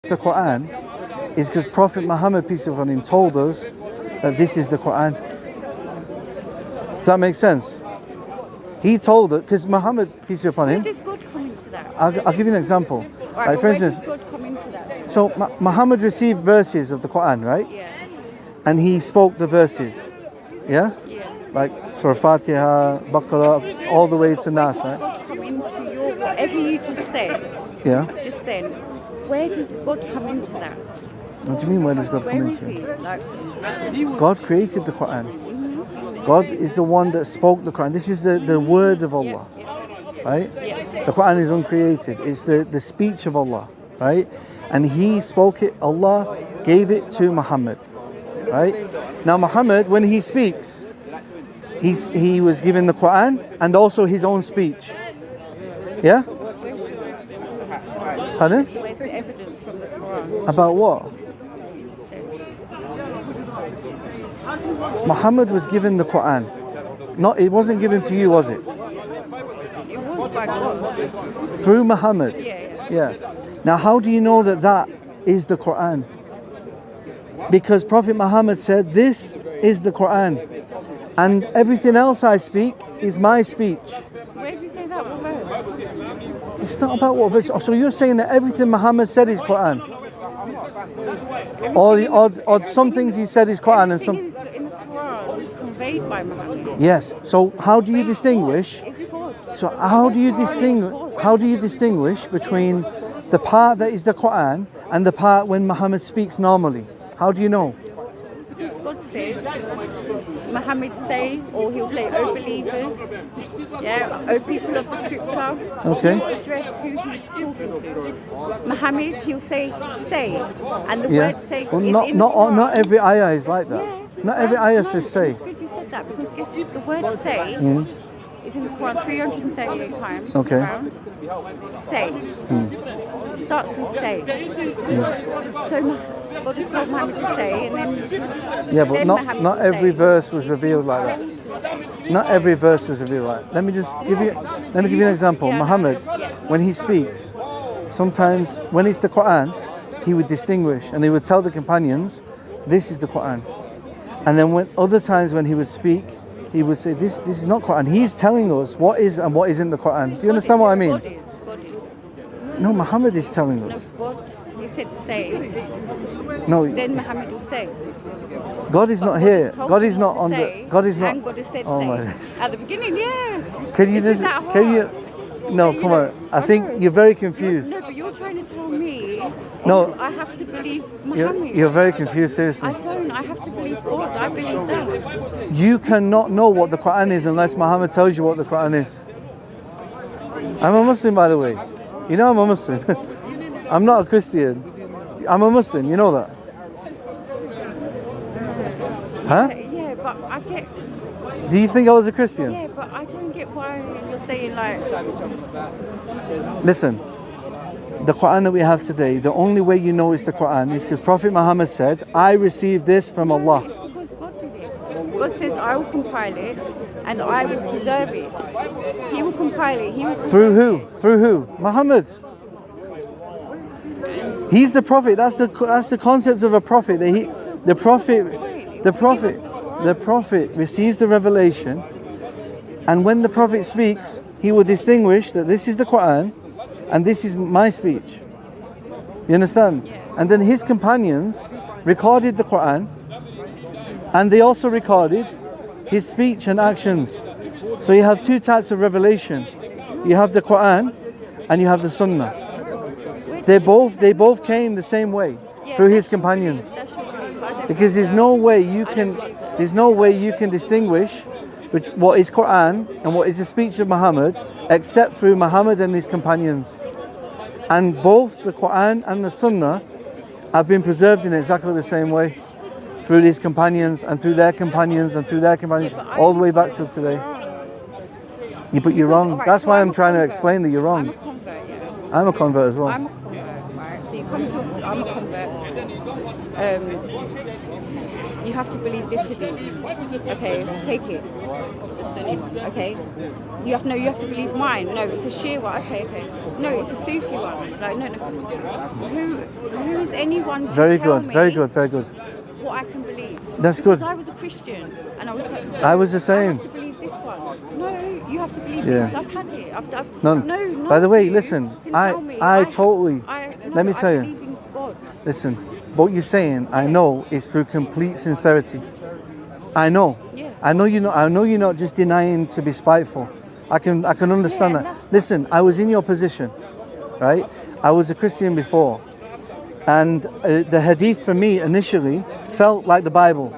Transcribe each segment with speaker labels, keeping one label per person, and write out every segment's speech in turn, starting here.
Speaker 1: the Quran is because Prophet Muhammad, peace be upon him, told us that this is the Quran. Does that make sense? He told it because Muhammad, peace be upon him.
Speaker 2: Where does God come into that?
Speaker 1: I'll give you an example.
Speaker 2: Right,
Speaker 1: like for
Speaker 2: where
Speaker 1: instance,
Speaker 2: does God come into that?
Speaker 1: so Muhammad received verses of the Quran, right?
Speaker 2: Yeah.
Speaker 1: And he spoke the verses. Yeah?
Speaker 2: Yeah.
Speaker 1: Like Surah Fatiha, Baqarah, all the way to Nas,
Speaker 2: Where
Speaker 1: right?
Speaker 2: does God come into your, whatever you just said,
Speaker 1: Yeah.
Speaker 2: just then, where does God come into that?
Speaker 1: What do you mean, where does God come
Speaker 2: Where is
Speaker 1: into
Speaker 2: he?
Speaker 1: it?
Speaker 2: Like,
Speaker 1: God created the Quran. God is the one that spoke the Quran. This is the word of Allah, right? The Quran is uncreated. It's the speech of Allah, right? And He spoke it, Allah gave it to Muhammad, right? Now Muhammad, when he speaks, he was given the Quran and also his own speech. Yeah? Pardon?
Speaker 2: where's the evidence from the Quran?
Speaker 1: About what?
Speaker 2: You just said.
Speaker 1: Muhammad was given the Quran. It wasn't given to you, was it?
Speaker 2: It was by God.
Speaker 1: Through Muhammad.
Speaker 2: Yeah.
Speaker 1: Now, how do you know that that is the Quran? Because Prophet Muhammad said, "This is the Quran, and everything else I speak is my speech."
Speaker 2: Where does he say that? What verse?
Speaker 1: It's not about what verse. So you're saying that everything Muhammad said is Quran, or some things he said is Quran, and some.
Speaker 2: Everything is in the Quran was conveyed by Muhammad.
Speaker 1: Yes. So how do you distinguish?
Speaker 2: It's God.
Speaker 1: So how do you distinguish between the part that is the Quran and the part when Muhammad speaks normally? How do you know?
Speaker 2: Because God says, Muhammad says, or he'll say, "O believers, yeah, O people of the scripture."
Speaker 1: Okay.
Speaker 2: He'll address who he's talking to. Muhammad, he'll say, and the
Speaker 1: Yeah.
Speaker 2: word "say"
Speaker 1: Well,
Speaker 2: is
Speaker 1: not
Speaker 2: in the Quran.
Speaker 1: not every ayah is like that.
Speaker 2: Yeah.
Speaker 1: Not every ayah says
Speaker 2: No,
Speaker 1: say.
Speaker 2: it's good you said that because guess what? The word "say" is in the Quran 338 times.
Speaker 1: Okay.
Speaker 2: Around. Say. It starts with say. So God has told Muhammad to say, and then
Speaker 1: Yeah, but
Speaker 2: then
Speaker 1: not
Speaker 2: Muhammad
Speaker 1: not
Speaker 2: will
Speaker 1: every
Speaker 2: say.
Speaker 1: verse was
Speaker 2: He's
Speaker 1: revealed
Speaker 2: been
Speaker 1: like that.
Speaker 2: told to say.
Speaker 1: Not every verse was revealed like that. Let me give you an example.
Speaker 2: Yeah.
Speaker 1: Muhammad,
Speaker 2: Yeah.
Speaker 1: when he speaks, sometimes when it's the Quran, he would distinguish and he would tell the companions, "This is the Quran." And then when other times when he would speak, he would say, "This is not Quran." He's telling us what is and what isn't the Quran. Do you understand what I mean?
Speaker 2: God is.
Speaker 1: No, Muhammad is telling
Speaker 2: No,
Speaker 1: us.
Speaker 2: God, he said say.
Speaker 1: No,
Speaker 2: Then Muhammad will say.
Speaker 1: God is
Speaker 2: But
Speaker 1: not
Speaker 2: God
Speaker 1: here.
Speaker 2: has told
Speaker 1: God
Speaker 2: him
Speaker 1: is
Speaker 2: what
Speaker 1: not
Speaker 2: to
Speaker 1: on
Speaker 2: say,
Speaker 1: the. God is not.
Speaker 2: And God has said
Speaker 1: Oh
Speaker 2: say.
Speaker 1: my days.
Speaker 2: At the beginning, yeah.
Speaker 1: Can you
Speaker 2: Isn't
Speaker 1: just?
Speaker 2: that
Speaker 1: Can you?
Speaker 2: hard?
Speaker 1: No,
Speaker 2: You
Speaker 1: come
Speaker 2: know,
Speaker 1: on. I
Speaker 2: know.
Speaker 1: think you're very confused.
Speaker 2: No, but you're trying to tell me.
Speaker 1: No.
Speaker 2: I have to believe Muhammad.
Speaker 1: You're very confused. Seriously.
Speaker 2: I don't. I have to believe God. I believe that.
Speaker 1: You cannot know what the Quran is unless Muhammad tells you what the Quran is. I'm a Muslim, by the way. You know I'm a Muslim. I'm not a Christian. I'm a Muslim. You know that. Huh?
Speaker 2: Yeah, but I get.
Speaker 1: Do you think I was a Christian?
Speaker 2: Yeah, but I don't get why you're saying like.
Speaker 1: Listen. The Quran that we have today, the only way you know it's the Quran is because Prophet Muhammad said, "I received this from Allah."
Speaker 2: It's because God did it. God says, "I will compile it, and I will preserve it." He will compile it. He will preserve
Speaker 1: Through who?
Speaker 2: it.
Speaker 1: Through who? Muhammad. He's the prophet. That's the concept of a prophet. That the prophet receives the revelation, and when the prophet speaks, he will distinguish that this is the Quran, and this is my speech. You understand? And then his companions recorded the Quran, and they also recorded his speech and actions. So you have two types of revelation. You have the Quran, and you have the Sunnah. They both came the same way through his companions. Because there's no way you can distinguish what is Quran and what is the speech of Muhammad except through Muhammad and his companions. And both the Quran and the Sunnah have been preserved in exactly the same way through his companions and through their companions and through their companions all the way back till today. Yeah, but you're wrong. That's why I'm trying to explain that you're wrong.
Speaker 2: I'm a convert, yeah.
Speaker 1: I'm a convert as well.
Speaker 2: I'm a convert, right? So you come to a I'm a convert. You have to believe this hadith. Okay, take it. It's a Sunni one. Okay. You have to believe mine. No, it's a Shia one. Okay. No, it's a Sufi one. Like no. Who is anyone to
Speaker 1: Very
Speaker 2: tell
Speaker 1: good,
Speaker 2: me
Speaker 1: very good, very good.
Speaker 2: what I can believe?
Speaker 1: That's
Speaker 2: Because
Speaker 1: good.
Speaker 2: I was a Christian and I was like,
Speaker 1: I was the same.
Speaker 2: I have to believe this one. No, you have to believe
Speaker 1: Yeah.
Speaker 2: this. I've had it. I've
Speaker 1: No.
Speaker 2: no.
Speaker 1: By the way,
Speaker 2: you
Speaker 1: listen,
Speaker 2: can tell me.
Speaker 1: I totally. Let me tell
Speaker 2: I
Speaker 1: you.
Speaker 2: believe in God.
Speaker 1: Listen, what you're saying, I know, is through complete sincerity. I know.
Speaker 2: Yeah.
Speaker 1: I know you're not just denying to be spiteful. I can understand
Speaker 2: Yeah,
Speaker 1: that. Listen, I was in your position, right? I was a Christian before, and the hadith for me initially felt like the Bible,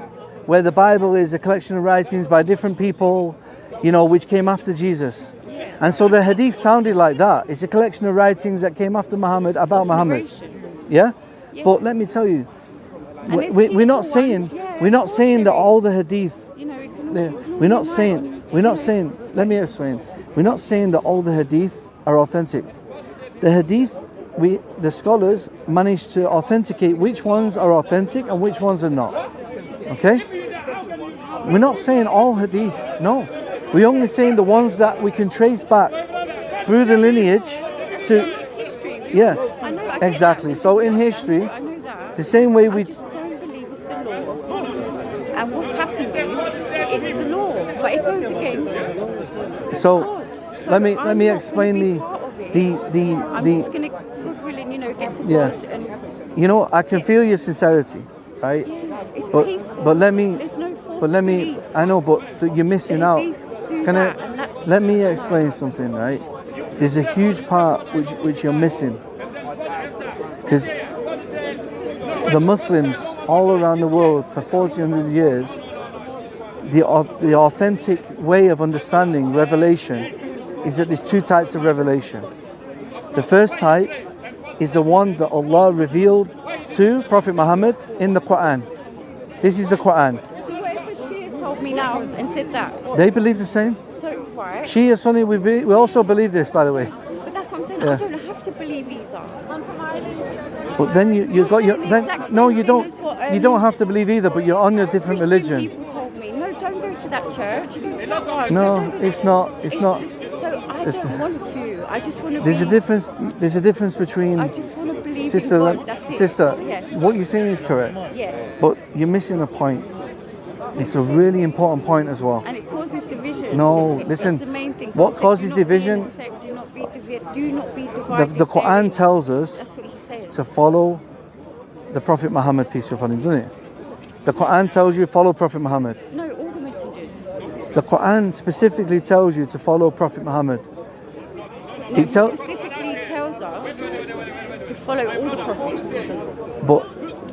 Speaker 1: where the Bible is a collection of writings by different people, which came after Jesus. And so the hadith sounded like that. It's a collection of writings that came after Muhammad, about Muhammad. Yeah?
Speaker 2: Yeah.
Speaker 1: But let me tell you,
Speaker 2: And
Speaker 1: we're not
Speaker 2: peaceful
Speaker 1: saying
Speaker 2: ones, yeah,
Speaker 1: we're
Speaker 2: of
Speaker 1: not
Speaker 2: course
Speaker 1: saying
Speaker 2: there
Speaker 1: that all
Speaker 2: is.
Speaker 1: the hadith.
Speaker 2: You know, it can
Speaker 1: Yeah,
Speaker 2: all
Speaker 1: we're not
Speaker 2: be
Speaker 1: saying.
Speaker 2: right.
Speaker 1: We're not saying. Let me explain. We're not saying that all the hadith are authentic. The hadith, the scholars managed to authenticate which ones are authentic and which ones are not. Okay? We're not saying all hadith. No, we're only saying the ones that we can trace back through the lineage to.
Speaker 2: That's history.
Speaker 1: Yeah,
Speaker 2: I know, I get
Speaker 1: exactly.
Speaker 2: that.
Speaker 1: So in history,
Speaker 2: I know that.
Speaker 1: the same way
Speaker 2: I
Speaker 1: we.
Speaker 2: just don't believe it's the law of God. And what's happened is it's the law, but it goes against
Speaker 1: So
Speaker 2: God. So
Speaker 1: let me
Speaker 2: I'm not gonna
Speaker 1: explain
Speaker 2: be
Speaker 1: the
Speaker 2: part of it.
Speaker 1: the
Speaker 2: I'm
Speaker 1: the
Speaker 2: just gonna good willing, get to
Speaker 1: Yeah.
Speaker 2: God and
Speaker 1: I can feel your sincerity, right?
Speaker 2: it's
Speaker 1: But
Speaker 2: peaceful.
Speaker 1: but let me
Speaker 2: There's no forced
Speaker 1: but let me
Speaker 2: belief.
Speaker 1: I know, but you're missing
Speaker 2: The
Speaker 1: out.
Speaker 2: hadiths do
Speaker 1: Can
Speaker 2: that, and that's-
Speaker 1: let me explain something, right? There's a huge part which you're missing, because the Muslims all around the world for 1400 years, the authentic way of understanding revelation is that there's two types of revelation. The first type is the one that Allah revealed to Prophet Muhammad in the Quran. This is the Quran.
Speaker 2: So what if a Shia told me now and said that?
Speaker 1: They believe the same.
Speaker 2: So right.
Speaker 1: Shia, Sunni, we also believe this, by the way.
Speaker 2: But that's what I'm saying.
Speaker 1: Yeah.
Speaker 2: I don't have to believe either.
Speaker 1: But then you got your
Speaker 2: saying the
Speaker 1: then
Speaker 2: exact
Speaker 1: no,
Speaker 2: same
Speaker 1: you
Speaker 2: thing
Speaker 1: don't
Speaker 2: as what,
Speaker 1: you don't have to believe either. But you're on a different
Speaker 2: Christian
Speaker 1: religion.
Speaker 2: people told me, no, don't go to that church. Go to that one.
Speaker 1: No,
Speaker 2: don't go to
Speaker 1: it's not. It's not.
Speaker 2: So I
Speaker 1: It's-
Speaker 2: don't want to. I just want to.
Speaker 1: There's a difference. There's a difference between
Speaker 2: I just want to believe
Speaker 1: sister.
Speaker 2: in God. That's it.
Speaker 1: Sister,
Speaker 2: Yeah.
Speaker 1: what you're saying is correct.
Speaker 2: Yeah.
Speaker 1: But you're missing a point. It's a really important point as well.
Speaker 2: And it causes division.
Speaker 1: No, listen,
Speaker 2: That's the main thing.
Speaker 1: what
Speaker 2: God said,
Speaker 1: causes
Speaker 2: do not be in
Speaker 1: division-
Speaker 2: a sect, Do not be divided.
Speaker 1: The Quran
Speaker 2: therein.
Speaker 1: tells us
Speaker 2: That's what he says.
Speaker 1: to follow the Prophet Muhammad, peace be upon him, doesn't it? The Quran tells you follow Prophet Muhammad.
Speaker 2: No, all the messengers.
Speaker 1: The Quran specifically tells you to follow Prophet Muhammad.
Speaker 2: No,
Speaker 1: It tell-
Speaker 2: specifically tells us to follow all the prophets
Speaker 1: But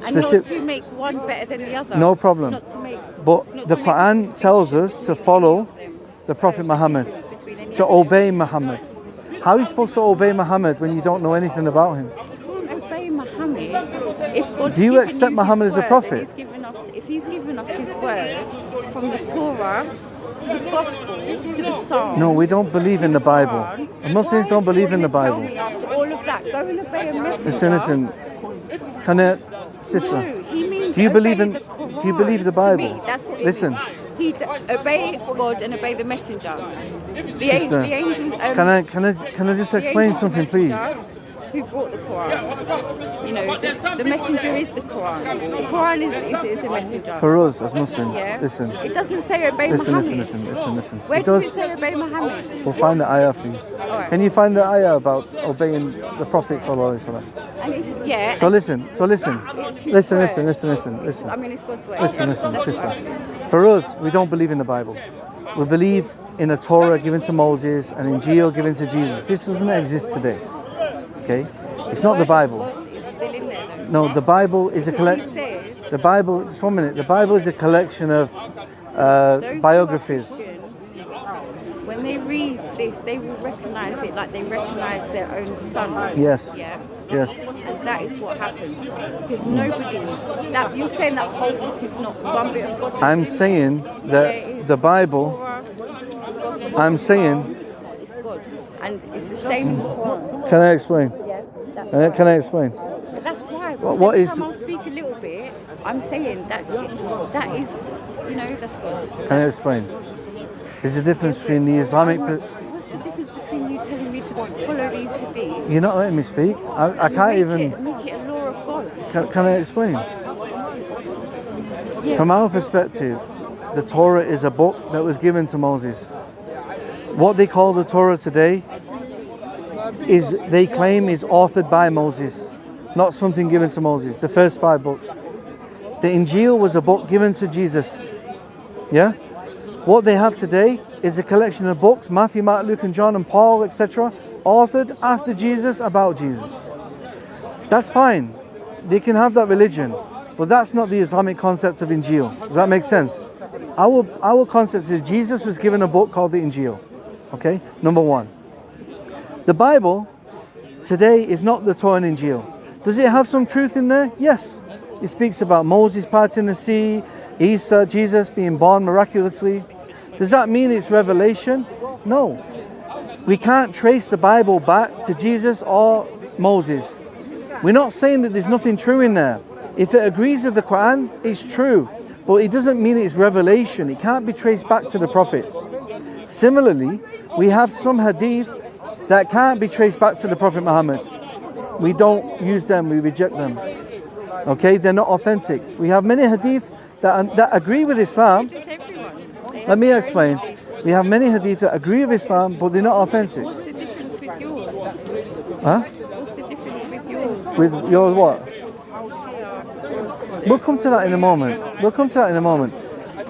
Speaker 2: and not
Speaker 1: specific.
Speaker 2: to make one better than the other.
Speaker 1: No problem.
Speaker 2: Not to make.
Speaker 1: But
Speaker 2: not
Speaker 1: the
Speaker 2: to make a
Speaker 1: Quran tells us to
Speaker 2: distinction
Speaker 1: follow
Speaker 2: between them.
Speaker 1: the Prophet Muhammad,
Speaker 2: Difference between any
Speaker 1: to
Speaker 2: of them.
Speaker 1: obey Muhammad. How are you supposed to obey Muhammad when you don't know anything about him?
Speaker 2: You can't obey Muhammad if God's
Speaker 1: Do you
Speaker 2: given
Speaker 1: accept
Speaker 2: his
Speaker 1: Muhammad as a
Speaker 2: word,
Speaker 1: prophet?
Speaker 2: If he's given us his word from the Torah to the Gospel to the Psalms.
Speaker 1: No, we don't believe
Speaker 2: to
Speaker 1: in the Bible.
Speaker 2: Quran,
Speaker 1: The Muslims
Speaker 2: why
Speaker 1: don't
Speaker 2: is he
Speaker 1: believe in the
Speaker 2: gonna tell
Speaker 1: Bible.
Speaker 2: me after all of that, go and obey a messenger?
Speaker 1: Listen. Can I, sister?
Speaker 2: No, he means
Speaker 1: Do you believe
Speaker 2: obey
Speaker 1: in?
Speaker 2: the
Speaker 1: Do you believe the
Speaker 2: Quran. To
Speaker 1: Bible?
Speaker 2: me, that's what it
Speaker 1: Listen.
Speaker 2: means. Obey God and obey the messenger.
Speaker 1: Sister,
Speaker 2: The angel.
Speaker 1: Can I just
Speaker 2: the
Speaker 1: explain
Speaker 2: angel
Speaker 1: something, please?
Speaker 2: messenger Who brought the Quran? The messenger is the Quran. The Quran is a messenger.
Speaker 1: For us as Muslims,
Speaker 2: Yeah.
Speaker 1: listen,
Speaker 2: It doesn't say obey
Speaker 1: listen,
Speaker 2: Muhammad.
Speaker 1: listen.
Speaker 2: Where
Speaker 1: It
Speaker 2: does
Speaker 1: does.
Speaker 2: it say obey Muhammad?
Speaker 1: We'll find the ayah for you.
Speaker 2: Alright.
Speaker 1: Can you find the ayah about obeying the Prophet sallallahu alaihi wasallam?
Speaker 2: And if, yeah.
Speaker 1: So listen.
Speaker 2: it's his
Speaker 1: Listen.
Speaker 2: word. I mean, it's God's word.
Speaker 1: Listen,
Speaker 2: That's
Speaker 1: sister.
Speaker 2: right.
Speaker 1: For us, we don't believe in the Bible. We believe in a Torah given to Moses and in Injil given to Jesus. This doesn't exist today. Okay? It's not the Bible.
Speaker 2: God is still in there, though.
Speaker 1: No, the Bible is a
Speaker 2: He
Speaker 1: collection.
Speaker 2: says,
Speaker 1: The Bible, just 1 minute. The Bible is a collection of
Speaker 2: those who are
Speaker 1: biographies.
Speaker 2: Christian, when they read this, they will recognize it like they recognize their own son.
Speaker 1: Yes.
Speaker 2: Yeah.
Speaker 1: Yes.
Speaker 2: And that is what happened. Because nobody, that you're saying that whole book is not one bit of God.
Speaker 1: I'm saying
Speaker 2: Yeah, it
Speaker 1: that
Speaker 2: is.
Speaker 1: the Bible,
Speaker 2: Torah, the Gospel,
Speaker 1: I'm
Speaker 2: the
Speaker 1: saying-
Speaker 2: Psalms, it's God, and it's the same in the Quran.
Speaker 1: can I explain?
Speaker 2: Yeah, that's
Speaker 1: Can
Speaker 2: why.
Speaker 1: I explain?
Speaker 2: But that's why
Speaker 1: What
Speaker 2: Every
Speaker 1: is?
Speaker 2: time I'll speak a little bit, I'm saying that is, that's God.
Speaker 1: Can I explain? There's a difference between the Islamic.
Speaker 2: What's the difference between you telling me to follow these hadiths?
Speaker 1: You're not letting me speak. I can't even.
Speaker 2: Make it a law of God.
Speaker 1: Can I explain?
Speaker 2: Yeah.
Speaker 1: From our perspective, the Torah is a book that was given to Moses. What they call the Torah today they claim is authored by Moses, not something given to Moses. The first 5 books. The Injil was a book given to Jesus. Yeah? What they have today is a collection of books, Matthew, Mark, Luke and John and Paul, etc., authored after Jesus about Jesus. That's fine. They can have that religion, but that's not the Islamic concept of Injil. Does that make sense? Our concept is Jesus was given a book called the Injil. Okay? Number 1. The Bible today is not the Torah and Injil. Does it have some truth in there? Yes. It speaks about Moses parting the sea, Isa, Jesus being born miraculously. Does that mean it's revelation? No. We can't trace the Bible back to Jesus or Moses. We're not saying that there's nothing true in there. If it agrees with the Quran, it's true. But it doesn't mean it's revelation. It can't be traced back to the prophets. Similarly, we have some hadith that can't be traced back to the Prophet Muhammad. We don't use them, we reject them. Okay, they're not authentic. We have many hadith that agree with Islam. Let me explain. We have many hadith that agree with Islam, but they're not authentic.
Speaker 2: What's the difference with yours?
Speaker 1: Huh?
Speaker 2: What's the difference with yours?
Speaker 1: With yours what? We'll come to that in a moment.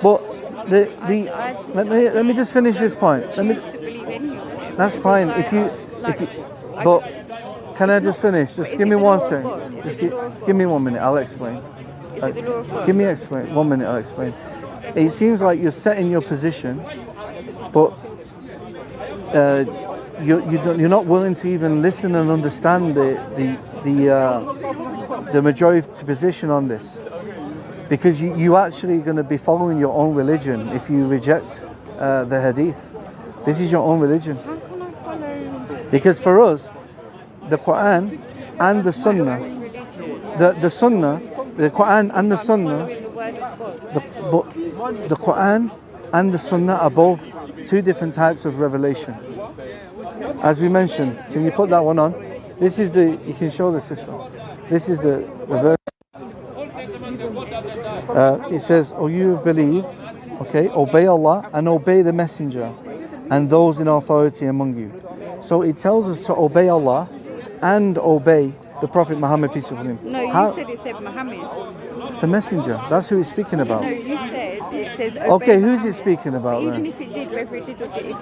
Speaker 1: But let me just finish this point. That's fine. But can I just finish? Just give me 1 second. Just give me 1 minute. I'll explain. Give me 1 minute. I'll explain. It seems like you're set in your position, but you're not willing to even listen and understand the majority position on this, because you actually going to be following your own religion if you reject the hadith. This is your own religion.
Speaker 2: How can I follow?
Speaker 1: Because for us, the Quran and the Sunnah, the Sunnah, the Quran and the Sunnah, the Quran and the Sunnah are both 2 different types of revelation. As we mentioned, can you put that one on? This is you can show the sister. This is the verse. It says, "Oh, you have believed, okay, obey Allah and obey the Messenger and those in authority among you." So it tells us to obey Allah and obey the Prophet Muhammad, peace be upon him.
Speaker 2: No, you said it said Muhammad.
Speaker 1: The Messenger. That's who it's speaking about.
Speaker 2: No, you said it says obey
Speaker 1: Okay, who's
Speaker 2: Muhammad.
Speaker 1: it speaking about
Speaker 2: Even
Speaker 1: then?
Speaker 2: if it did, whether it did or it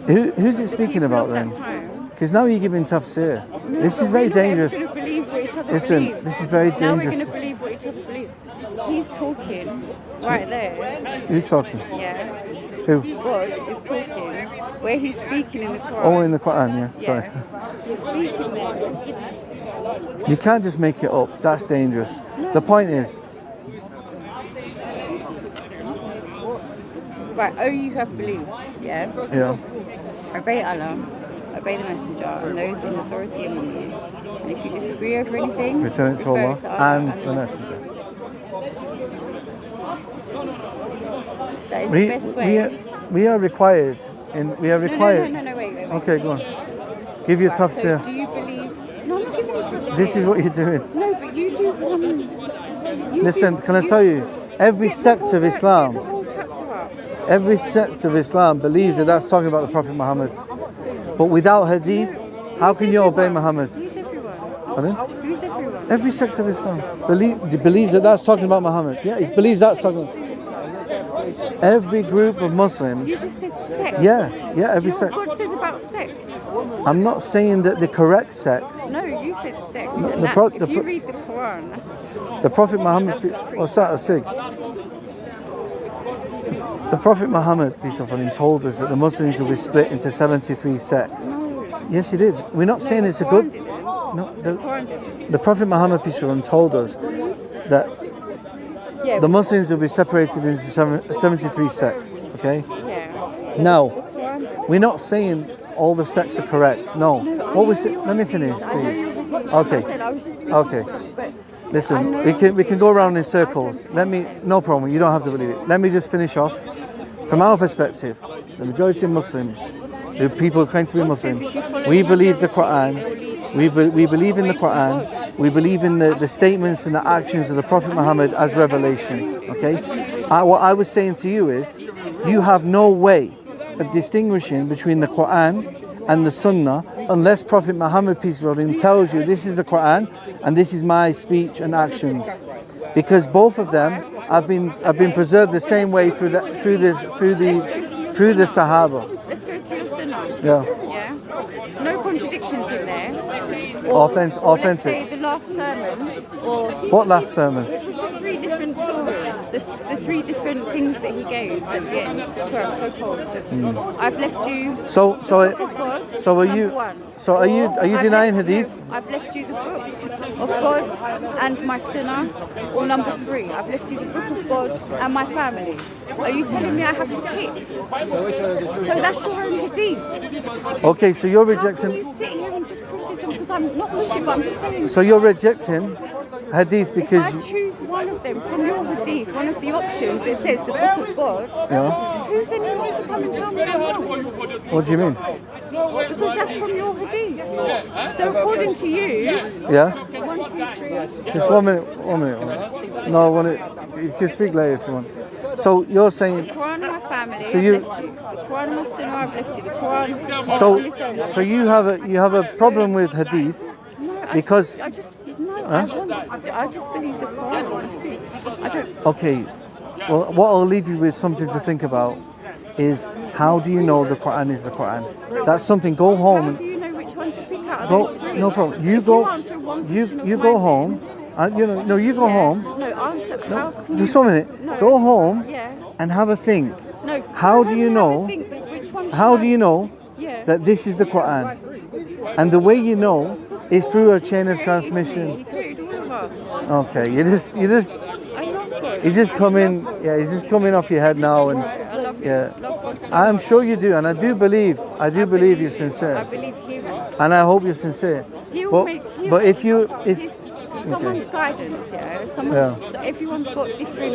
Speaker 2: didn't.
Speaker 1: Who's it speaking about then?
Speaker 2: That time.
Speaker 1: Because now you're giving tafsir. This is very dangerous.
Speaker 2: We're not ever going to believe what each other
Speaker 1: Listen,
Speaker 2: believes.
Speaker 1: this is very
Speaker 2: Now we're
Speaker 1: dangerous.
Speaker 2: going to believe what each other believes. He's talking right there.
Speaker 1: Who's talking?
Speaker 2: Yeah.
Speaker 1: Who?
Speaker 2: God is talking where he's speaking in the Quran.
Speaker 1: Oh, in the Quran, yeah. Sorry.
Speaker 2: He's speaking there.
Speaker 1: You can't just make it up. That's dangerous. The point is,
Speaker 2: right, oh, you have believed, yeah?
Speaker 1: yeah.
Speaker 2: Obey Allah, obey the Messenger, and those in authority among you. And if you disagree over anything,
Speaker 1: Return it to
Speaker 2: refer
Speaker 1: Allah and the Messenger.
Speaker 2: That is the best way.
Speaker 1: We are required.
Speaker 2: No, wait.
Speaker 1: Okay, go on. Give your
Speaker 2: Right,
Speaker 1: tafsir.
Speaker 2: so do you believe... No, I'm not giving you tafsir.
Speaker 1: This is what you're doing.
Speaker 2: No, but you do one...
Speaker 1: Listen, can I tell you? Every sect of Islam,
Speaker 2: The whole chapter up.
Speaker 1: every sect of Islam believes that that's talking about the Prophet Muhammad. But without hadith, how can you obey Muhammad?
Speaker 2: Who's everyone?
Speaker 1: Pardon?
Speaker 2: Who's everyone?
Speaker 1: Every sect of Islam believes that that's talking about Muhammad. Yeah, it believes that's talking. Every group of Muslims.
Speaker 2: You just said sex.
Speaker 1: Yeah, every
Speaker 2: Do you
Speaker 1: sect.
Speaker 2: know what God says about sex?
Speaker 1: I'm not saying that the correct sex.
Speaker 2: No, you said sex.
Speaker 1: No,
Speaker 2: And if you read the Quran, that's...
Speaker 1: The Prophet Muhammad, what's that, a sig? The Prophet Muhammad, peace be upon him, told us that the Muslims will be split into 73 sects. Yes, he did. We're not saying it's a good... No, the Prophet Muhammad, peace be upon him, told us that the Muslims will be separated into 73 sects, okay?
Speaker 2: Yeah.
Speaker 1: Now, we're not saying all the sects are correct, no. What we say, let me finish, please. Okay.
Speaker 2: I said I was just
Speaker 1: Okay.
Speaker 2: But
Speaker 1: Listen, we can go around in circles. No problem. You don't have to believe it. Let me just finish off. From our perspective, the majority of Muslims, the people who claim to be Muslim, we believe the Quran. We believe in the Quran. We believe in the statements and the actions of the Prophet Muhammad as revelation. Okay. What I was saying to you is, you have no way of distinguishing between the Quran and the Sunnah unless Prophet Muhammad, peace be upon him, tells you this is the Quran and this is my speech and actions, because both of them have been preserved the same way through the Sahaba.
Speaker 2: Let's go to your Sunnah.
Speaker 1: Yeah.
Speaker 2: Yeah. No contradictions in there.
Speaker 1: Authentic.
Speaker 2: Or let's say the last sermon, or
Speaker 1: What last sermon?
Speaker 2: it was the 3 different surahs, the 3 different things that he gave at the end. Sorry, I'm so cold. I've left you the book of God,
Speaker 1: So are you?
Speaker 2: number 1.
Speaker 1: So are you
Speaker 2: I've
Speaker 1: denying
Speaker 2: left
Speaker 1: hadith?
Speaker 2: I've left you the book of God and my Sunnah, or number 3. I've left you the book of God and my family. Are you telling me I have to pick? So that's your own hadith.
Speaker 1: Okay, so you're
Speaker 2: How can
Speaker 1: rejecting.
Speaker 2: you sit here and just push this on? Because I'm not pushing, but I'm just saying.
Speaker 1: So you're rejecting hadith
Speaker 2: If
Speaker 1: because.
Speaker 2: I choose one of them from your hadith, one of the options that says the book of God,
Speaker 1: Yeah.
Speaker 2: who's anyone to come and tell me I'm wrong?
Speaker 1: What do you mean?
Speaker 2: Because that's from your hadith. So according to you,
Speaker 1: Yeah.
Speaker 2: 1, 2, 3.
Speaker 1: Just 1 minute. 1 minute. 1 minute. No, 1 minute. You can speak later if you want. So you're saying.
Speaker 2: The Quran and my family,
Speaker 1: So
Speaker 2: I've
Speaker 1: you-
Speaker 2: left you. The Quran and my Sunnah, I've left you. The Quran on its own.
Speaker 1: So you have a problem with hadith
Speaker 2: No,
Speaker 1: because.
Speaker 2: I just believe the Quran. That's it. I don't.
Speaker 1: Okay. Well, what I'll leave you with something to think about is, how do you know the Quran is the Quran? That's something. Go home
Speaker 2: How
Speaker 1: and
Speaker 2: do you know which one to pick out of
Speaker 1: go.
Speaker 2: those 3?
Speaker 1: No problem. You
Speaker 2: If
Speaker 1: go.
Speaker 2: You answer one
Speaker 1: You
Speaker 2: question of
Speaker 1: you go
Speaker 2: mine,
Speaker 1: home. No, you go
Speaker 2: yeah.
Speaker 1: home.
Speaker 2: No, answer. How can
Speaker 1: Just
Speaker 2: you,
Speaker 1: 1 minute.
Speaker 2: No.
Speaker 1: Go home
Speaker 2: Yeah.
Speaker 1: and have a think.
Speaker 2: No.
Speaker 1: How
Speaker 2: no,
Speaker 1: do you
Speaker 2: no,
Speaker 1: know?
Speaker 2: have a think, but which one
Speaker 1: How
Speaker 2: should
Speaker 1: do
Speaker 2: I-
Speaker 1: you know
Speaker 2: Yeah.
Speaker 1: that this is the Quran? And the way you know is through a chain of
Speaker 2: He
Speaker 1: transmission.
Speaker 2: created all of us.
Speaker 1: Okay, you just
Speaker 2: I love God.
Speaker 1: he's just
Speaker 2: I
Speaker 1: coming.
Speaker 2: love God.
Speaker 1: Yeah, he's just coming off your head now, and
Speaker 2: I love you.
Speaker 1: yeah.
Speaker 2: Love God so
Speaker 1: I'm
Speaker 2: much.
Speaker 1: sure you do, and I do believe you're sincere,
Speaker 2: I believe He will.
Speaker 1: and I hope you're sincere.
Speaker 2: He will
Speaker 1: But
Speaker 2: make. He
Speaker 1: but
Speaker 2: will-
Speaker 1: if you if
Speaker 2: someone's guidance, yeah. So everyone's got different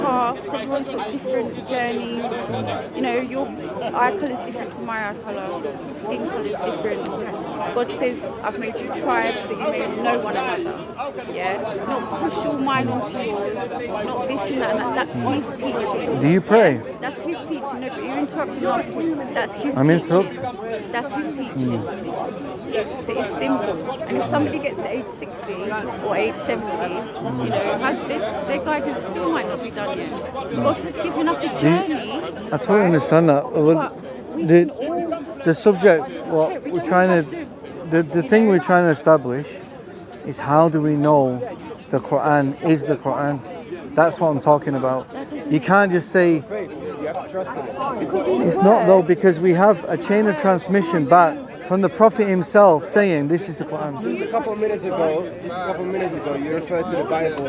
Speaker 2: paths. Everyone's got different journeys. You know, your eye colour is different to my eye colour. Skin colour is different. God says, "I've made you tribes that you may know one another." Yeah, not push your mind onto yours. Not this and that. And that. That's His teaching.
Speaker 1: do you pray?
Speaker 2: That's His teaching. No, but you're interrupting us. That's His
Speaker 1: I'm
Speaker 2: teaching.
Speaker 1: interrupting.
Speaker 2: That's His teaching. It's simple. And if somebody gets to age 60 or age 70, you know, their guidance still might not be done yet. God has given us a journey.
Speaker 1: I totally understand that. Well, the subject, what we're trying to, the thing we're trying to establish is, how do we know the Quran is the Quran? That's what I'm talking about. You can't just say
Speaker 3: You have to trust in it.
Speaker 1: it's not, though, because we have a chain of transmission back from the Prophet himself saying this is the Quran.
Speaker 3: Just a couple of minutes ago, you referred to the Bible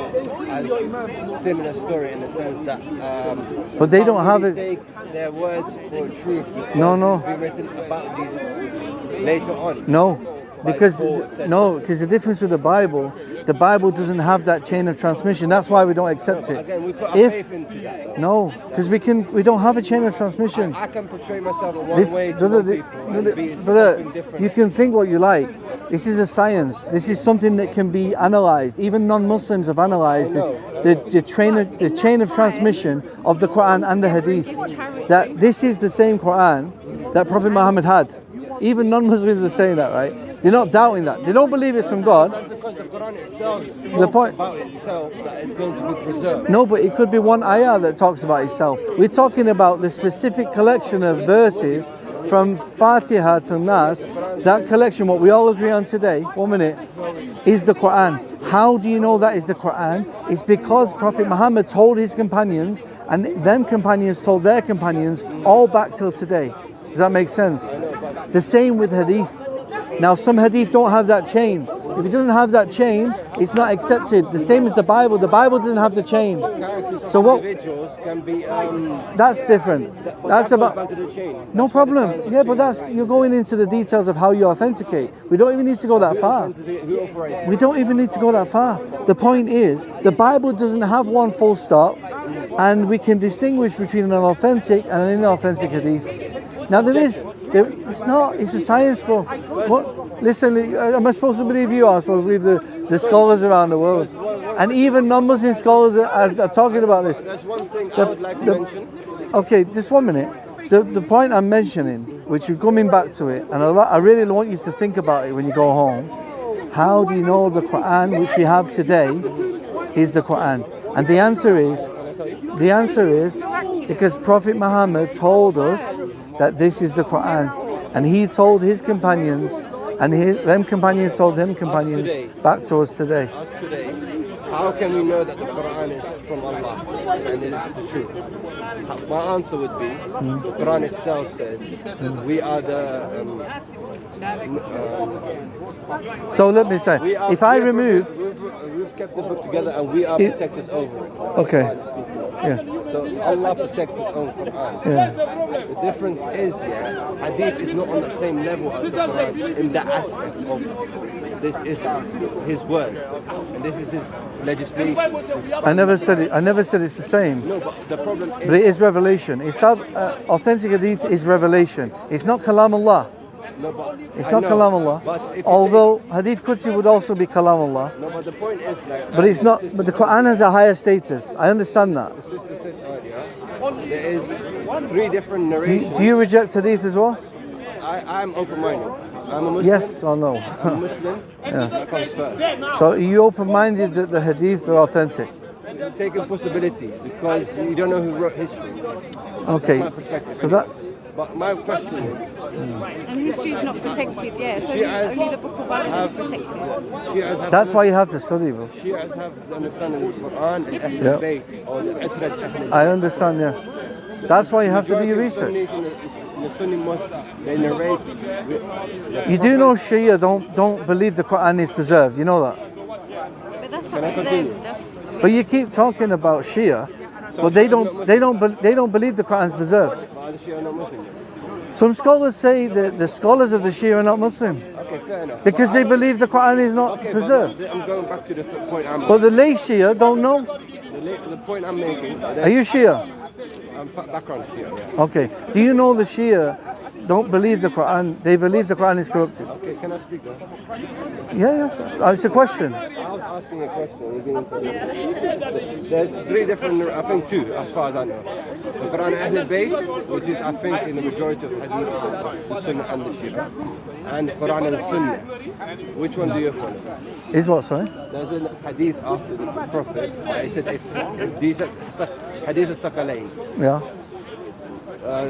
Speaker 3: as similar story in the sense that
Speaker 1: But they don't have
Speaker 3: really
Speaker 1: it.
Speaker 3: take their words for truth. Because
Speaker 1: No.
Speaker 3: It's been written about Jesus later on.
Speaker 1: No, because
Speaker 3: Paul, etc.
Speaker 1: the difference with the Bible doesn't have that chain of transmission. That's why we don't accept it.
Speaker 3: Again, we put our faith into that.
Speaker 1: No, because we don't have a chain of transmission.
Speaker 3: I can portray myself in one
Speaker 1: This,
Speaker 3: way to
Speaker 1: brother,
Speaker 3: one people and be something different.
Speaker 1: you can think what you like. This is a science. This is something that can be analysed. Even non-Muslims have analysed the chain of transmission of the Quran and the Hadith. That this is the same Quran that Prophet Muhammad had. Even non-Muslims are saying that, right? They're not doubting that. They don't believe it's from God.
Speaker 3: That's because the Quran itself
Speaker 1: The
Speaker 3: talks
Speaker 1: point-
Speaker 3: about itself that it's going to be preserved.
Speaker 1: No, but it could be one ayah that talks about itself. We're talking about the specific collection of verses from Fatiha to Nas. That collection, what we all agree on today, 1 minute, is the Quran. How do you know that is the Quran? It's because Prophet Muhammad told his companions, and them companions told their companions, all back till today. Does that make sense? The same with hadith. Now some hadith don't have that chain, If it doesn't have that chain, it's not accepted. The same as the Bible. The Bible doesn't have the chain.
Speaker 3: Characters of
Speaker 1: So what?
Speaker 3: individuals can be.
Speaker 1: That's different.
Speaker 3: But
Speaker 1: That's
Speaker 3: that goes
Speaker 1: about.
Speaker 3: back to the chain.
Speaker 1: No
Speaker 3: That's why the
Speaker 1: problem.
Speaker 3: signs of
Speaker 1: Yeah, but
Speaker 3: chain.
Speaker 1: you're going into the details of how you authenticate. We don't even need to go that far.
Speaker 3: Who authorizes?
Speaker 1: We don't even need to go that far. The point is, the Bible doesn't have one full stop, and we can distinguish between an authentic and an inauthentic hadith. Now it's not. It's a science, bro. What? Listen, am I supposed to believe you? I'm supposed to believe the scholars around the world, and even non-Muslim scholars are talking about this.
Speaker 3: There's one thing I would like to mention.
Speaker 1: Okay, just 1 minute. The point I'm mentioning, which you're coming back to it, and I really want you to think about it when you go home. How do you know the Quran, which we have today, is the Quran? And the answer is because Prophet Muhammad told us that this is the Quran, and he told his companions, and them companions told them companions back to us today.
Speaker 3: Us today, how can we know that the Quran is from Allah and it is the truth? My answer would be, the Quran itself says, we are the.
Speaker 1: So let me say, if I remove,
Speaker 3: we've kept the book together and we are protectors over it.
Speaker 1: Okay. Yeah.
Speaker 3: So Allah protects His own Quran.
Speaker 1: Yeah.
Speaker 3: The difference is, Hadith is not on the same level as the Quran in that aspect of this is His words and this is His legislation.
Speaker 1: I never said it. I never said it's the same.
Speaker 3: No, but the problem is.
Speaker 1: But it is revelation. It's not authentic hadith is revelation. It's not kalam Allah.
Speaker 3: No, but
Speaker 1: It's
Speaker 3: I
Speaker 1: not
Speaker 3: know,
Speaker 1: kalam Allah.
Speaker 3: but if you
Speaker 1: Although hadith Qudsi would also be kalam Allah.
Speaker 3: No, but the point is like.
Speaker 1: But it's not. But the Quran has a higher status. I understand that.
Speaker 3: The sister said earlier, there is 3 different narrations.
Speaker 1: Do you reject hadith as well?
Speaker 3: I'm open-minded. I'm a Muslim.
Speaker 1: Yes or no?
Speaker 3: I'm a Muslim. That comes first.
Speaker 1: So are you open-minded that the hadith are authentic?
Speaker 3: Taking possibilities because you don't know who wrote history.
Speaker 1: Okay.
Speaker 3: That's my perspective.
Speaker 1: So that.
Speaker 3: But my question is,
Speaker 2: And history is not protected, yes.
Speaker 3: Shias
Speaker 2: Only the Book of Allah is protected.
Speaker 3: Shias have
Speaker 1: That's why you have to study, bro.
Speaker 3: Shias have the understanding of the Quran and Ahl
Speaker 1: Yeah.
Speaker 3: al-Bayt or the Atrat Ahl
Speaker 1: I understand. Yeah. That's why you have to do your research.
Speaker 3: In the Sunni mosques, they narrate.
Speaker 1: You do know Shia don't believe the Quran is preserved. You know that.
Speaker 2: But that's
Speaker 3: Can I
Speaker 2: not
Speaker 3: continue?
Speaker 2: them. That's
Speaker 1: But you keep talking about Shia, but they don't believe the Quran is preserved.
Speaker 3: But the Shia are not Muslim.
Speaker 1: Some scholars say that the scholars of the Shia are not Muslim
Speaker 3: Okay, fair enough.
Speaker 1: because they believe the Quran is not
Speaker 3: Okay,
Speaker 1: preserved.
Speaker 3: but I'm going back to the point I'm
Speaker 1: But the lay Shia don't know.
Speaker 3: the point I'm making.
Speaker 1: Are you Shia?
Speaker 3: I'm background Shia. Yeah.
Speaker 1: Okay. Do you know the Shia don't believe the Quran? They believe the Quran is corrupted.
Speaker 3: Okay, can I speak now?
Speaker 1: Yeah. It's a question.
Speaker 3: I was asking a question. You've been interrupted. There's 3 different, I think 2, as far as I know. The Quran Ahl al-Bayt, which is I think in the majority of hadiths of the Sunnah and the Shia, and Quran al-Sunnah. Which one do you follow?
Speaker 1: Is what, sorry?
Speaker 3: There's a hadith after the Prophet. He said, these are hadith al-Thaqalayn.
Speaker 1: Yeah.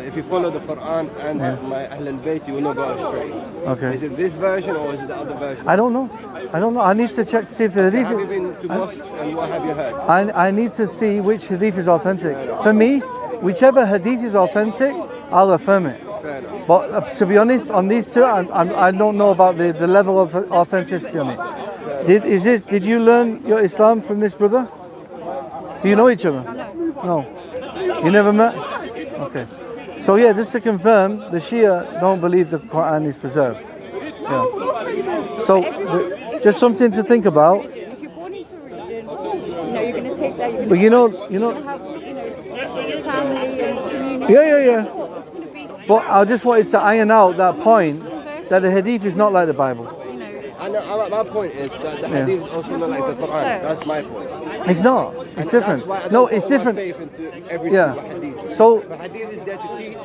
Speaker 3: If you follow the Quran and my Ahl al-Bayt, you will not go astray.
Speaker 1: Okay.
Speaker 3: Is it this version or is it the other version?
Speaker 1: I don't know. I need to check to see if the hadith.
Speaker 3: Have you been to mosques and what have you heard?
Speaker 1: I need to see which hadith is authentic. For me, whichever hadith is authentic, I'll affirm it.
Speaker 3: Fair enough.
Speaker 1: But to be honest, on these two, I don't know about the level of authenticity on it. Did you learn your Islam from this brother? Do you know each other? No. You never met? Okay. So yeah, just to confirm, the Shia don't believe the Quran is preserved. Yeah. So just something to think about.
Speaker 2: if you're born into a religion, you're going to take that. You're
Speaker 1: But
Speaker 2: going
Speaker 1: you know,
Speaker 2: to have, family and community.
Speaker 1: yeah. But I just wanted to iron out that point that the hadith is not like the Bible.
Speaker 3: I know, my point is that the hadith is also not like the Quran. That's my point.
Speaker 1: It's not. It's different.
Speaker 3: That's why I don't
Speaker 1: No,
Speaker 3: put
Speaker 1: it's
Speaker 3: all my
Speaker 1: different.
Speaker 3: faith into every
Speaker 1: Yeah.
Speaker 3: single hadith.
Speaker 1: So
Speaker 3: The hadith is there to teach,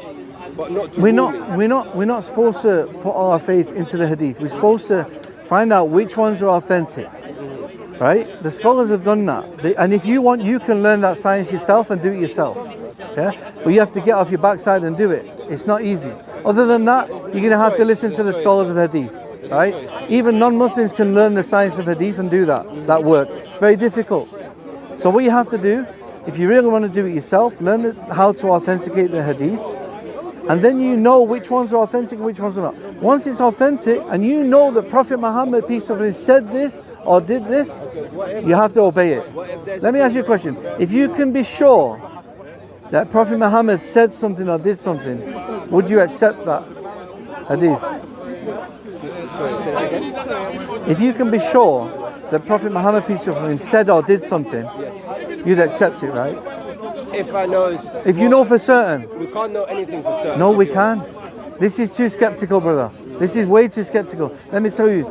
Speaker 3: but not to
Speaker 1: we're
Speaker 3: rule me.
Speaker 1: not supposed to put all our faith into the hadith. We're supposed to find out which ones are authentic. Right? The scholars have done that. And if you want, you can learn that science yourself and do it yourself. Yeah? But you have to get off your backside and do it. It's not easy. Other than that, you're going to have to listen to the scholars of hadith. Right? Even non-Muslims can learn the science of hadith and do that work. It's very difficult. So what you have to do, if you really want to do it yourself, learn how to authenticate the hadith, And then you know which ones are authentic and which ones are not. Once it's authentic and you know that Prophet Muhammad, peace be upon him, said this or did this, you have to obey it. Let me ask you a question. If you can be sure that Prophet Muhammad said something or did something, would you accept that hadith?
Speaker 3: Sorry, say that again?
Speaker 1: If you can be sure that Prophet Muhammad, peace be upon him, said or did something, you'd accept it, right?
Speaker 3: If I know,
Speaker 1: If you know for certain.
Speaker 3: we can't know anything for certain.
Speaker 1: No, we can. This is too skeptical, brother. This is way too skeptical. Let me tell you,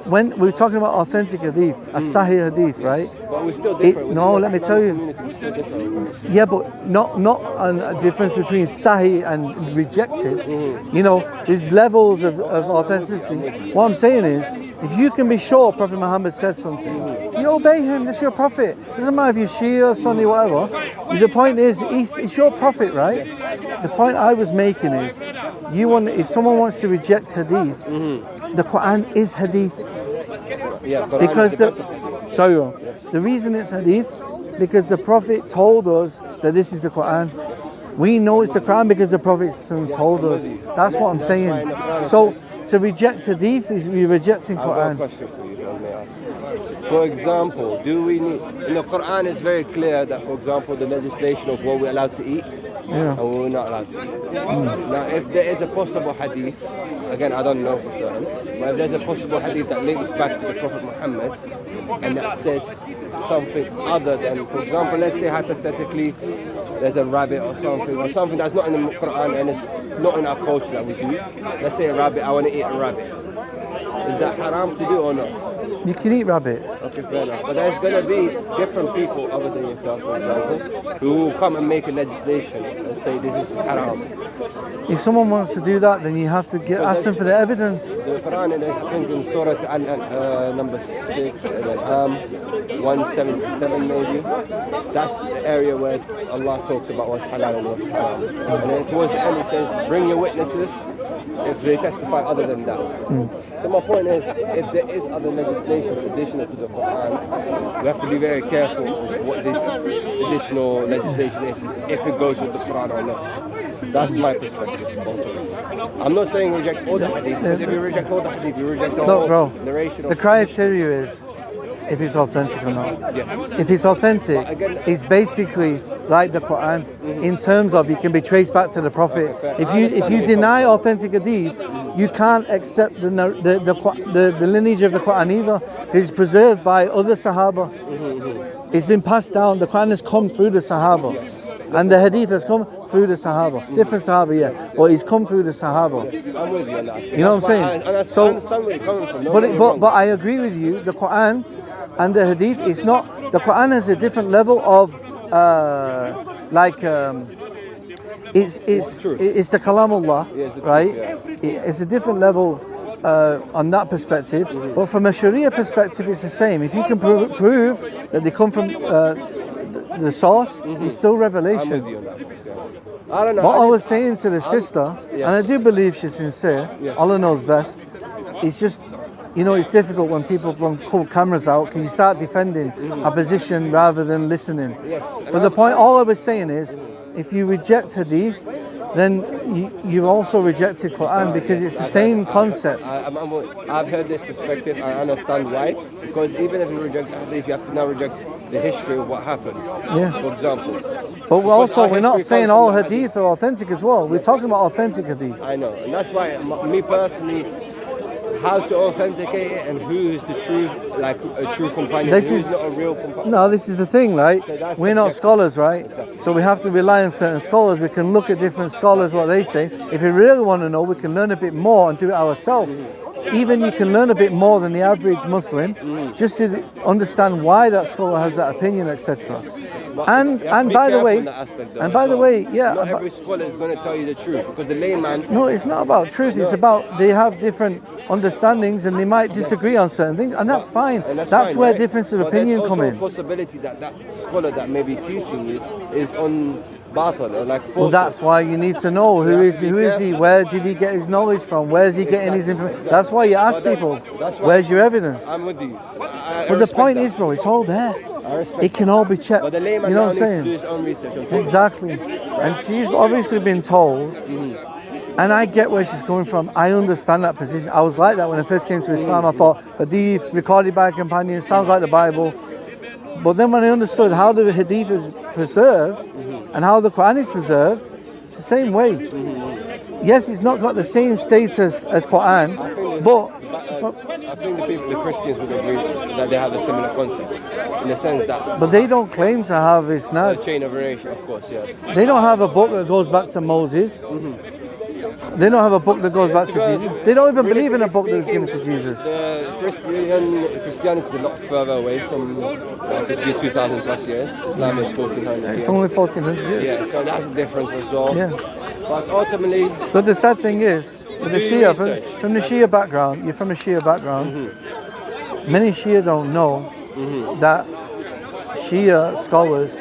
Speaker 1: when we're talking about authentic hadith, a sahih hadith, right?
Speaker 3: But we're still different.
Speaker 1: No, let me tell you.
Speaker 3: Community, we're still different.
Speaker 1: Yeah, but not a difference between sahih and rejected. You know, there's levels of authenticity. What I'm saying is, if you can be sure Prophet Muhammad said something, you obey him. That's your prophet. Doesn't matter if you're Shia, Sunni, whatever. The point is, it's your prophet, right? The point I was making is, if someone wants to reject hadith, the Quran is hadith.
Speaker 3: Yeah, Quran
Speaker 1: Because
Speaker 3: is the best of
Speaker 1: the reason it's hadith, because the Prophet told us that this is the Quran. We know it's the Quran because the Prophet told us. That's what I'm saying. So to reject hadith is we rejecting
Speaker 3: I've got a
Speaker 1: Quran.
Speaker 3: question for you, if I may ask. For example, do we need, in the Quran it's very clear that, for example, the legislation of what we're allowed to eat and what we're not allowed to eat. Now, if there is a possible hadith, again, I don't know for certain, but if there's a possible hadith that links back to the Prophet Muhammad and that says something other than, for example, let's say hypothetically, there's a rabbit or something that's not in the Quran and it's not in our culture that we do. Let's say a rabbit, I want to eat a rabbit. Is that haram to do or not?
Speaker 1: You can eat rabbit.
Speaker 3: Okay, fair enough. But there's going to be different people other than yourself, for example, who will come and make a legislation and say this is haram.
Speaker 1: If someone wants to do that, then you have to ask them for the evidence.
Speaker 3: The Quran is, I think, in Surah number 6, 177 maybe. That's the area where Allah talks about what's halal and what's haram. And then towards the end it says, bring your witnesses if they testify other than that. So my point is, if there is other legislation additional to the Quran, we have to be very careful of what this additional legislation is, if it goes with the Quran or not. That's my perspective. I'm not saying reject all the hadith, because if you reject all the hadith, you reject the whole narration of
Speaker 1: the criteria is if it's authentic or not.
Speaker 3: Yes.
Speaker 1: If it's authentic, it's basically like the Quran in terms of it can be traced back to the Prophet. If you deny authentic hadith, you can't accept the lineage of the Quran either. It's preserved by other Sahaba. It's been passed down. The Quran has come through the Sahaba. And the hadith has come through the Sahaba. Different Sahaba, yeah. Or it's come through the Sahaba.
Speaker 3: I'm with you on that.
Speaker 1: You know what I'm saying?
Speaker 3: I understand where you're coming from.
Speaker 1: But I agree with you. The Quran and the hadith is not. The Quran has a different level of it's the kalamullah, right? It's a different level on that perspective. But from a Sharia perspective, it's the same. If you can prove that they come from the source, it's still revelation.
Speaker 3: I'm with you on that. I don't know.
Speaker 1: What I was saying to the sister, and I do believe she's sincere, Allah knows best, it's just, you know, it's difficult when people pull cameras out because you start defending a position rather than listening. But the point, all I was saying is, if you reject hadith, then you've also rejected Quran because it's the same concept.
Speaker 3: I've heard this perspective. I understand why. Because even if you reject hadith, you have to now reject the history of what happened.
Speaker 1: Yeah.
Speaker 3: For example.
Speaker 1: But we're not saying all hadith are authentic as well. We're talking about authentic hadith.
Speaker 3: I know, and that's why me personally, how to authenticate it and who is the true, like a true companion, who is not a real companion.
Speaker 1: No, this is the thing, right?
Speaker 3: So
Speaker 1: we're not scholars, right? Exactly. So we have to rely on certain scholars. We can look at different scholars, what they say. If we really want to know, we can learn a bit more and do it ourselves. Even you can learn a bit more than the average Muslim, just to understand why that scholar has that opinion, etc. And by the way,
Speaker 3: not every scholar is going to tell you the truth, because the layman.
Speaker 1: No, it's not about truth. It's about they have different understandings and they might disagree on certain things, and that's fine. That's where difference of opinion come in.
Speaker 3: There's also a possibility that scholar that may be teaching you is on batil or like false.
Speaker 1: Well, that's why you need to know who is he, where did he get his knowledge from, where is he getting his information. That's why you ask people, where's your evidence?
Speaker 3: I'm with you.
Speaker 1: But the point is, bro, it's all there.
Speaker 3: I respect
Speaker 1: it can all be checked.
Speaker 3: But the layman
Speaker 1: You know
Speaker 3: now
Speaker 1: what I'm
Speaker 3: needs to do
Speaker 1: saying?
Speaker 3: his own research. on top.
Speaker 1: Exactly. And she's obviously been told, and I get where she's coming from. I understand that position. I was like that when I first came to Islam. I thought hadith recorded by a companion sounds like the Bible. But then when I understood how the hadith is preserved and how the Quran is preserved, it's the same way. Yes, it's not got the same status as Quran, but
Speaker 3: I think the Christians would agree that they have a similar concept, in the sense that
Speaker 1: they don't claim to have this now.
Speaker 3: the chain of narration, of course, yeah.
Speaker 1: They don't have a book that goes back to Moses. They don't have a book that goes back to Jesus. They don't even believe in a book that was given to Jesus.
Speaker 3: The Christianity is a lot further away from this be 2,000 plus years. Islam is 1,400 years.
Speaker 1: It's only 1,400 years.
Speaker 3: Yeah, so that's the difference as well.
Speaker 1: Yeah.
Speaker 3: But ultimately,
Speaker 1: But the sad thing is, with the
Speaker 3: Do
Speaker 1: Shia,
Speaker 3: research.
Speaker 1: from the Shia background, you're from a Shia background, many Shia don't know that Shia scholars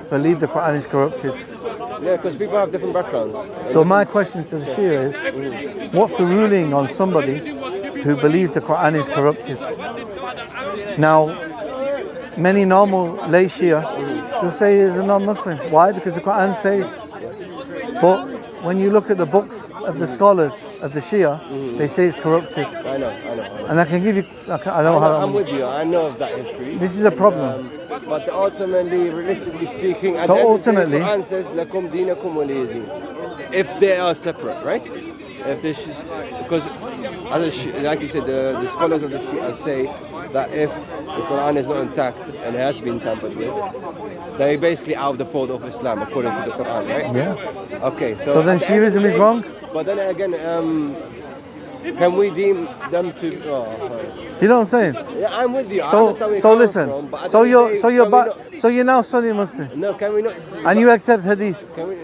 Speaker 1: believe the Quran is corrupted.
Speaker 3: yeah, because people have different backgrounds.
Speaker 1: So my question to the Shia is, what's the ruling on somebody who believes the Quran is corrupted? Now, many normal lay Shia will say he's a non-Muslim. Why? Because the Quran says. But when you look at the books of the scholars of the Shia, they say it's corrupted.
Speaker 3: I know.
Speaker 1: And I can give you, I don't know how.
Speaker 3: I'm with you. I know of that history.
Speaker 1: This is a problem.
Speaker 3: But ultimately, realistically speaking, at
Speaker 1: So
Speaker 3: the end of the
Speaker 1: ultimately-
Speaker 3: day, Quran says, "Lakum dinakum waliya din." If they are separate, right? If this is because, like you said, the scholars of the Shia say that if the Quran is not intact and it has been tampered with, they're basically out of the fold of Islam according to the Quran, right?
Speaker 1: Yeah.
Speaker 3: Okay, so.
Speaker 1: So then
Speaker 3: at the end of the
Speaker 1: Shiism is
Speaker 3: day-
Speaker 1: wrong?
Speaker 3: But then again, can we deem them to?
Speaker 1: You know what I'm saying?
Speaker 3: Yeah, I'm with you. I
Speaker 1: So
Speaker 3: understand where you're
Speaker 1: so
Speaker 3: coming
Speaker 1: listen.
Speaker 3: from, but at
Speaker 1: So
Speaker 3: the end of
Speaker 1: you're
Speaker 3: the day,
Speaker 1: so you're
Speaker 3: can we
Speaker 1: back.
Speaker 3: not-
Speaker 1: So you're now Sunni Muslim,
Speaker 3: No, can we not?
Speaker 1: and you accept Hadith,
Speaker 3: Can we?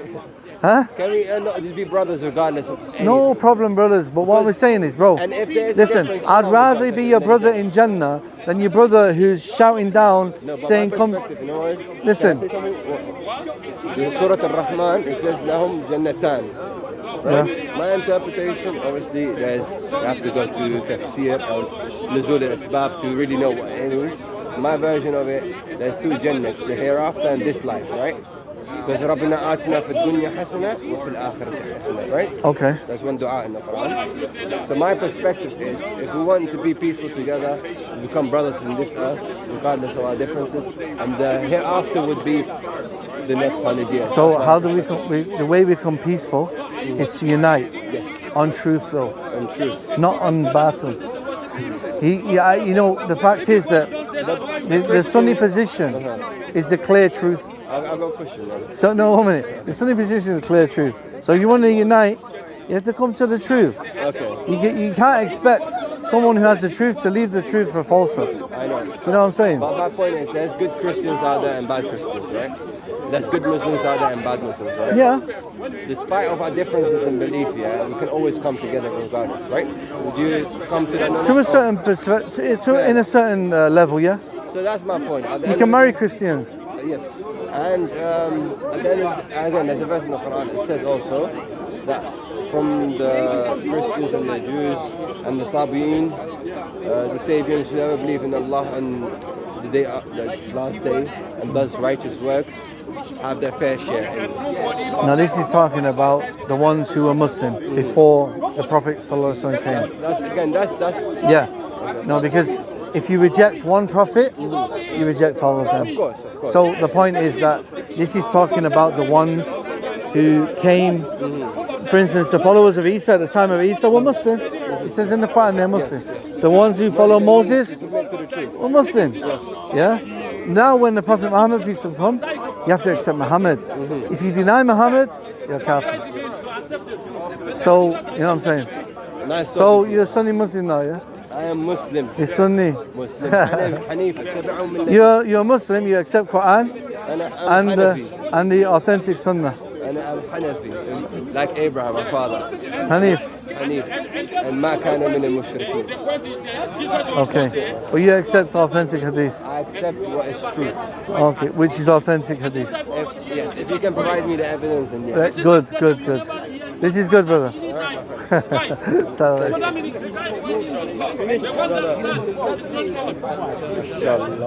Speaker 1: huh?
Speaker 3: Can we not just be brothers regardless of anything?
Speaker 1: No problem, brothers. But what we're saying is, bro,
Speaker 3: And if there's a
Speaker 1: listen,
Speaker 3: difference,
Speaker 1: I'd
Speaker 3: no,
Speaker 1: rather
Speaker 3: because
Speaker 1: be
Speaker 3: then
Speaker 1: your
Speaker 3: you
Speaker 1: brother
Speaker 3: can-
Speaker 1: in Jannah than your brother who's shouting down,
Speaker 3: No, but
Speaker 1: saying,
Speaker 3: my
Speaker 1: "Come."
Speaker 3: perspective, you know, is,
Speaker 1: Listen.
Speaker 3: Can I say something? In Surah Al-Rahman, it says, "Lahum jannatan." Right? My interpretation, obviously, you have to go to tafsir or nuzul al-asbab to really know what it is. My version of it, there's two jannahs, the hereafter and this life, right? Because ربنا آتنا في الدنيا حسنة وفي الآخرة حسنة, right?
Speaker 1: Okay.
Speaker 3: That's one dua in the Quran. So my perspective is, if we want to be peaceful together, become brothers in this earth, regardless of our differences, and the hereafter would be the next 100 years.
Speaker 1: So how do the way we become peaceful is to unite
Speaker 3: Yes,
Speaker 1: on truth, though,
Speaker 3: and truth.
Speaker 1: not on battle. You know, the fact is that the Sunni position is the clear truth.
Speaker 3: I've got a question, man.
Speaker 1: So no, 1 minute. The Sunni position is clear truth. So you want to unite, you have to come to the truth.
Speaker 3: Okay,
Speaker 1: You can't expect someone who has the truth to leave the truth for falsehood.
Speaker 3: I know.
Speaker 1: You know what I'm saying?
Speaker 3: But my point is, there's good Christians out there and bad Christians, right? There's good Muslims out there and bad Muslims, right?
Speaker 1: Yeah.
Speaker 3: Despite of our differences in belief, yeah, we can always come together regardless, right? Would you come to that knowledge?
Speaker 1: To a certain perspective, in a certain level, yeah.
Speaker 3: So that's my point. At the
Speaker 1: You
Speaker 3: end
Speaker 1: can
Speaker 3: of the
Speaker 1: marry
Speaker 3: day-
Speaker 1: Christians.
Speaker 3: Yes, and again, there's a verse in the Quran that says also that from the Christians and the Jews and the Sabi'in, the Sabians who never believe in Allah and the last day and does righteous works, have their fair share.
Speaker 1: Now this is talking about the ones who were Muslim before the Prophet ﷺ came.
Speaker 3: That's
Speaker 1: Yeah. No, because if you reject one prophet, you reject all of them.
Speaker 3: of course.
Speaker 1: So the point is that this is talking about the ones who came. For instance, the followers of Isa at the time of Isa were Muslim. It says in the Quran they're Muslim. The ones who follow Moses
Speaker 3: Submit to the truth.
Speaker 1: were Muslim. Yeah. Now when the Prophet Muhammad, peace be upon him, you have to accept Muhammad. If you deny Muhammad, you're kafir. So you know what I'm saying.
Speaker 3: Nice
Speaker 1: So
Speaker 3: talking.
Speaker 1: you're Sunni Muslim now, yeah?
Speaker 3: I am Muslim.
Speaker 1: You're Sunni.
Speaker 3: Muslim. Hanif. اتبعوا ملة.
Speaker 1: You're Muslim. You accept Quran
Speaker 3: I'm Hanafi.
Speaker 1: and the authentic Sunnah.
Speaker 3: I'm Hanafi. Like Abraham, my father.
Speaker 1: Hanif.
Speaker 3: Hanif. And ما كان من المشركين.
Speaker 1: Okay. But you accept authentic Hadith.
Speaker 3: I accept what is true.
Speaker 1: Okay. Which is authentic Hadith.
Speaker 3: If you can provide me the evidence, then yes.
Speaker 1: Good. This is good, brother. Salam.
Speaker 3: Inshallah.